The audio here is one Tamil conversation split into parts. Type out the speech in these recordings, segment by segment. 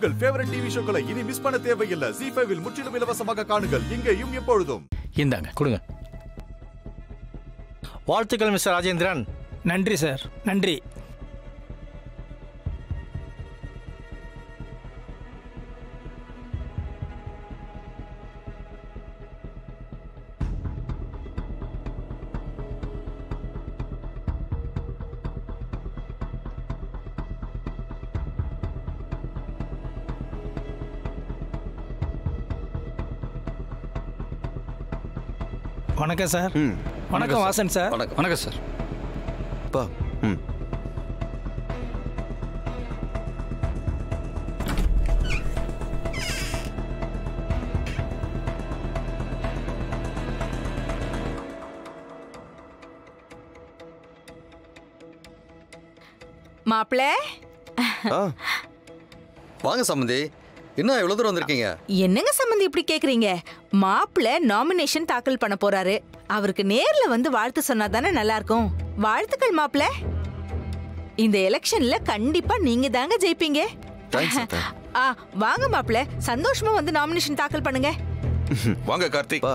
உங்கள் ஃபேவரட் டிவி ஷோக்களை இனி மிஸ் பண்ண தேவையில்லை. ZEE5 இல் முற்றிலும் இலவசமாக காணுங்கள். இங்கேயும் எப்பொழுதும். இந்தாங்க கொடுங்க. வாழ்த்துக்கள் மிஸ்டர் ராஜேந்திரன். நன்றி சார், நன்றி. வணக்கம் சார். வணக்கம் வாசன் சார். வணக்கம் சார். பா மாப்பிள்ள வாங்க சம்பந்தி. என்ன இவ்வளவு தூரம் வந்திருக்கீங்க? என்னங்க சம்பந்தி இப்படி கேக்குறீங்க? மாப்பிள்ள நாமினேஷன் தாக்கல் பண்ண போறாரு. அவருக்கு நேர்ல வந்து வாழ்த்து சொன்னா தானே நல்லா இருக்கும். வாழ்த்துக்கள் மாப்பிள்ள. இந்த எலெக்ஷன்ல கண்டிப்பா நீங்க தாங்க ஜெயிப்பீங்க. வாங்க மாப்பிள்ள, சந்தோஷமா வந்து நாமினேஷன் தாக்கல் பண்ணுங்க. வாங்க Karthik.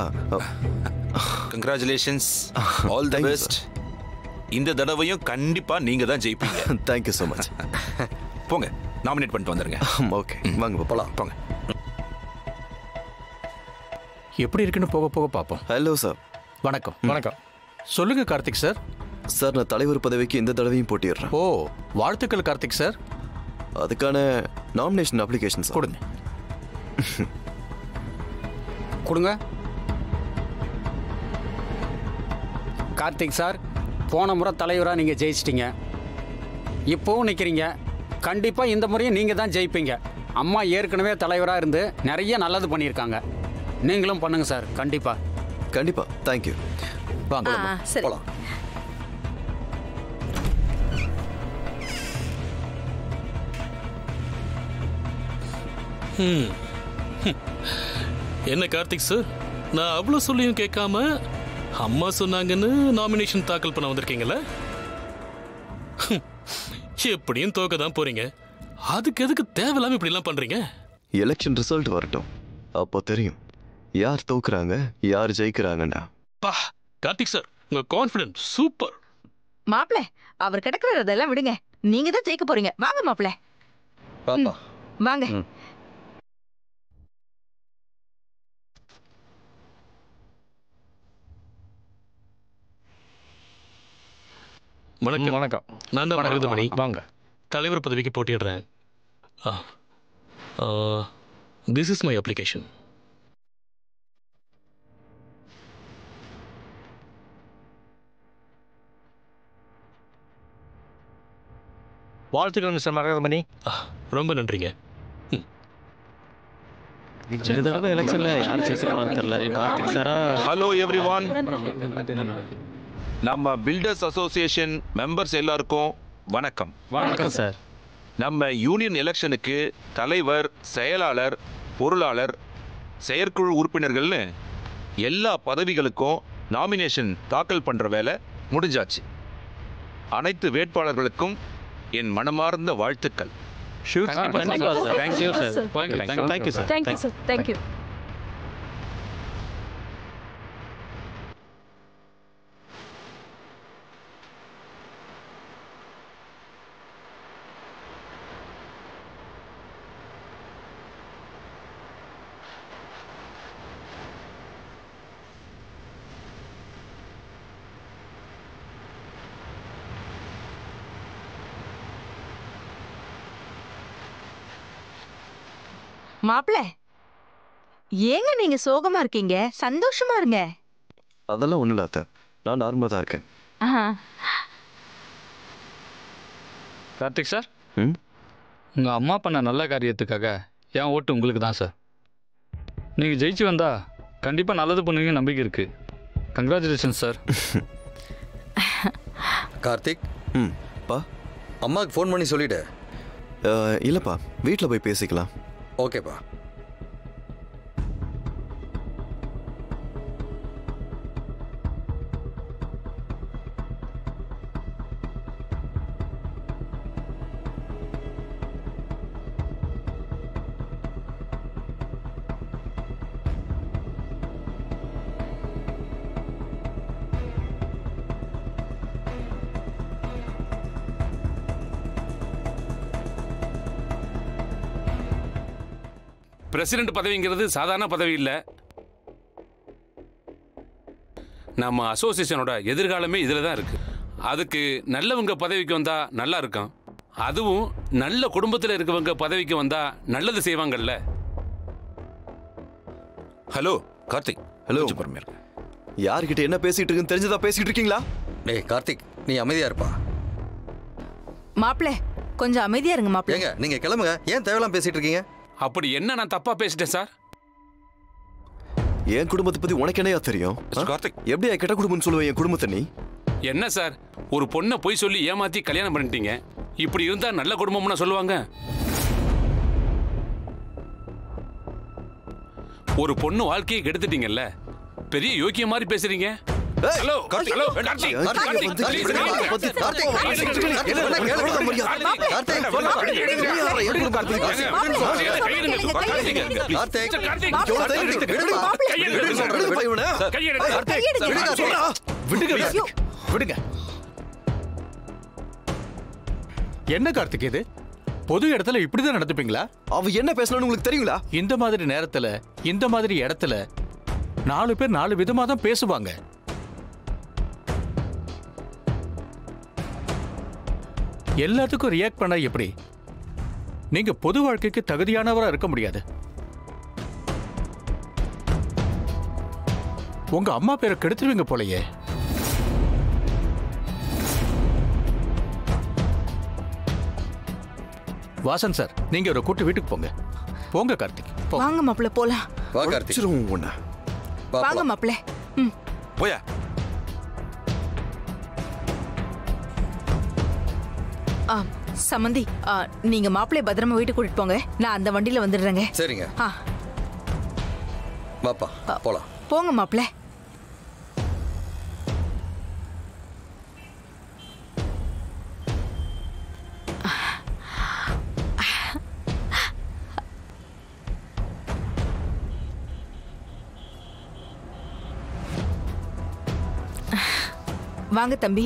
Congratulations, all the best. இந்த தடவையும் கண்டிப்பா நீங்க தான் ஜெயிப்பீங்க. Thank you so much. போங்க, நாமினேட் பண்ணிட்டு வந்துருங்க. ஓகே வாங்க போலாம். போங்க. எப்படி இருக்குன்னு போக போக பார்ப்போம். Hello sir. வணக்கம். வணக்கம். சொல்லுங்க கார்த்திக் சார். சார் நான் தலைவர் பதவிக்கு இந்த தடவையும் போட்டிடுறேன். ஓ, வாழ்த்துக்கள் கார்த்திக் சார். அதுக்கான நாமினேஷன் அப்ளிகேஷன் சார் கொடுங்க. கொடுங்க. கார்த்திக் சார், போன முறை தலைவராக நீங்கள் ஜெயிச்சிட்டிங்க. இப்போவும் நிற்கிறீங்க. கண்டிப்பாக இந்த முறையும் நீங்கள் தான் ஜெயிப்பீங்க. அம்மா ஏற்கனவே தலைவராக இருந்து நிறைய நல்லது பண்ணியிருக்காங்க. நீங்களும் பண்ணுங்க சார். கண்டிப்பாக கண்டிப்பாக. தேங்க்யூ. வாங்க போலாம். என்ன கார்த்திக் சார், நான் அவ்வளோ சொல்லியும் கேட்காம அம்மா சொன்னாங்கன்னு நாமினேஷன் தாக்கல் பண்ண வந்திருக்கீங்களா? எப்படியும் தோக்க தான் போறீங்க. அதுக்கு எதுக்கு தேவையில்லாம இப்படி எல்லாம் பண்றீங்க? எலெக்ஷன் ரிசல்ட் வரட்டும், அப்போ தெரியும் யார் தோக்குறாங்க யார் ஜெயிக்கிறாங்கன்னா. பா கார்த்திக் சார், உங்க கான்ஃபிடன்ஸ் சூப்பர். மாப்பிள்ள, அவர் கிடக்குறதெல்லாம் விடுங்க. நீங்க தான் ஜெயிக்க போறீங்க. வாங்க மாப்பிள்ள. வாங்க. வணக்கம். வணக்கம். நான் தான் மருதமணி. வாங்க. தலைவர் பதவிக்கு போட்டிடுறேன். This is my application. வாழ்த்துக்கள் மிஸ்டர் மருதமணி. ரொம்ப நன்றிங்க. Hello everyone. நம்ம பில்டர்ஸ் அசோசியேஷன் மெம்பர்ஸ் எல்லாருக்கும் வணக்கம். வணக்கம் சார். நம்ம யூனியன் எலெக்ஷனுக்கு தலைவர், செயலாளர், பொருளாளர், செயற்குழு உறுப்பினர்கள்னு எல்லா பதவிகளுக்கும் நாமினேஷன் தாக்கல் பண்ணுற வேலை முடிஞ்சாச்சு. அனைத்து வேட்பாளர்களுக்கும் என் மனமார்ந்த வாழ்த்துக்கள். மாப்பிள்ள, ஏங்க நீங்க சோகமா இருக்கீங்க? சந்தோஷமா இருங்க. அதெல்லாம் ஒன்றும் இல்லை, நான் நார்மலாக தான் இருக்கேன். கார்த்திக் சார், உங்கள் அம்மா பண்ண நல்ல காரியத்துக்காக என் ஓட்டு உங்களுக்கு தான் சார். நீங்கள் ஜெயிச்சு வந்தா கண்டிப்பாக நல்லது பண்ணுவீங்க நம்பிக்கை இருக்கு. Congratulation sir. கார்த்திக், பா அம்மாவுக்கு ஃபோன் பண்ணி சொல்லிவிடு. இல்லைப்பா, வீட்டில் போய் பேசிக்கலாம். ஓகேப்பா. பிரசிடென்ட் பதவிங்கிறது சாதாரண பதவி இல்லை. நம்ம அசோசியேஷனோட எதிர்காலமே இதில் தான் இருக்கு. அதுக்கு நல்லவங்க பதவிக்கு வந்தா நல்லா இருக்கும். அதுவும் நல்ல குடும்பத்தில் இருக்கவங்க பதவிக்கு வந்தா நல்லது செய்வாங்கல்ல. ஹலோ கார்த்திக். ஹலோ. பொறுமையா இருக்க. யார்கிட்ட என்ன பேசிட்டு இருக்குன்னு தெரிஞ்சதா பேசிட்டு இருக்கீங்களா? டேய் கார்த்திக், நீ அமைதியா இருப்பா. மாப்பிள்ள கொஞ்சம் அமைதியா இருங்க மாப்பிள்ள. ஏங்க நீங்க கிளம்புங்க. ஏன் தேவையில்லாம பேசிட்டு இருக்கீங்க? அப்படி என்ன நான் தப்பா பேசிட்டேன் சார்? என் குடும்பத்தை பத்தி உனக்கு என்னையா தெரியும்? கார்த்திக், எப்படியா கெட்ட குடும்பம்னு சொல்லுவேன் என் குடும்பத்தை நீ? என்ன சார், ஒரு பொண்ணை போய் சொல்லி ஏமாத்தி கல்யாணம் பண்ணிட்டீங்க. இப்படி இருந்தா நல்ல குடும்பம்னு சொல்லுவாங்க? ஒரு பொண்ணு வாழ்க்கையை கெடுத்துட்டீங்கல்ல, பெரிய யோக்கிய மாதிரி பேசுறீங்க. ஹலோ கார்த்திக், ஹலோ கார்த்திக், விடுங்க. என்ன கார்த்திக் இது? பொது இடத்துல இப்படிதான் நடந்துப்பீங்களா? அவ என்ன பேசணும்னு உங்களுக்கு தெரியுங்களா? இந்த மாதிரி நேரத்துல இந்த மாதிரி இடத்துல 4 பேர் 4 விதமா தான் பேசுவாங்க. எல்லாத்துக்கும் ரியாக்ட் பண்ணா எப்படி? நீங்க பொது வாழ்க்கைக்கு தகுதியானவரா இருக்க முடியாது. உங்க அம்மா பேரை கெடுத்துருவீங்க போலயே. வாசன் சார், நீங்க ஒரு கூட்டு வீட்டுக்கு போங்க. போங்க கார்த்திக். வாங்க மாப்பிள்ள போலாம். வா கார்த்திக். வாங்க மாப்பிள்ள. போயா. சமந்தி, நீங்க மாப்பிள்ளை பத்திரமா வீட்டுக்கு கூட்டிட்டு போங்க. நான் அந்த வண்டியில வந்துடுறேங்க. சரிங்க. வாப்பா போலாம். போங்க மாப்பிள்ள. வாங்க தம்பி.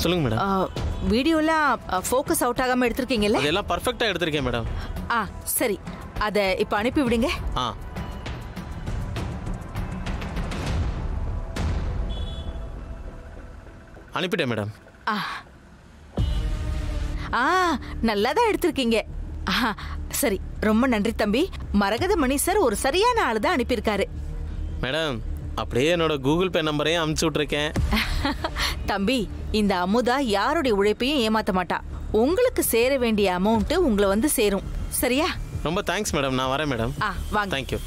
சொல்லுங்க மேடம். வீடியோலாம் ஃபோக்கஸ் அவுட் ஆகாம எடுத்திருக்கீங்கல்ல? அதெல்லாம் பர்ஃபெக்ட்டா எடுத்திருக்கேன் மேடம். சரி, அத இப்ப அனுப்பி விடுங்க. அனுப்பிட்டேன் மேடம். நல்லா தான் எடுத்திருக்கீங்க. சரி, ரொம்ப நன்றி தம்பி. மரகத மணி சார் ஒரு சரியான ஆளு தான் அனுப்பியிருக்காரு. மேடம், அப்படியே என்னோட கூகுள் பே நம்பரையும் அனுப்பிச்சு விட்டுருக்கேன். தம்பி, இந்த அமுதா யாருடைய உழைப்பையும் ஏமாத்த மாட்டா. உங்களுக்கு சேர வேண்டிய அமௌண்ட் உங்களை வந்து சேரும். சரியா? ரொம்ப தேங்க்ஸ் மேடம். நான் வரேன் மேடம். வாங்க. தேங்க்யூ.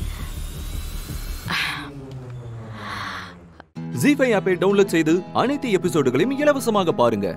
ஜீ5 ஆப்பை டவுன்லோட் செய்து அனைத்து எபிசோடுகளையும் இலவசமாக பாருங்க.